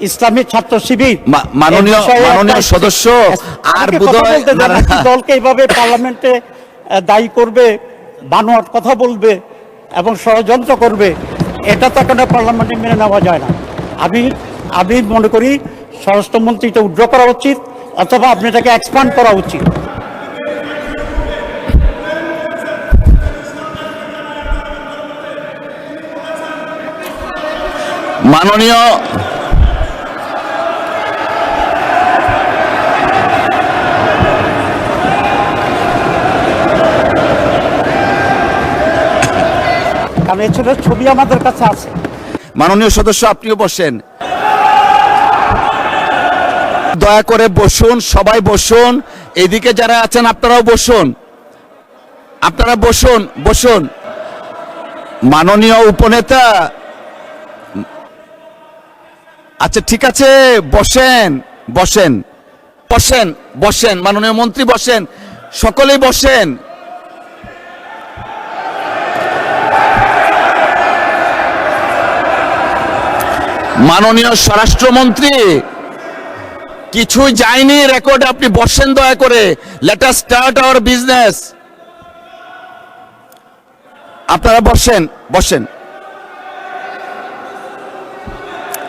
ইসলামী ছাত্র শিবির মাননীয় সদস্য আর দলকে এইভাবে পার্লামেন্টে দায়ী করবে, বানোয়াট কথা বলবে এবং ষড়যন্ত্র করবে, এটা তো কোনো পার্লামেন্টে মেনে নেওয়া যায় না। আমি মনে করি স্বরাষ্ট্রমন্ত্রী এটা উইথড্র করা উচিত, অথবা আপনি এটাকে এক্সপ্যান্ড করা উচিত। মাননীয় কারণ এই ছোট ছবি আমাদের কাছে আছে। মাননীয় সদস্য, আপনিও বসেন, দয়া করে বসুন, সবাই বসুন। এদিকে যারা আছেন আপনারাও বসুন, আপনারা বসুন বসুন। মাননীয় উপনেতা, আচ্ছা ঠিক আছে, বসেন বসেন বসেন বসেন। মাননীয় মন্ত্রী বসেন, সকলেই বসেন। মাননীয় স্বরাষ্ট্রমন্ত্রী, কিছুই যায়নি রেকর্ড, আপনি বসেন দয়া করে। Let us start our business. আপনারা বসেন বসেন।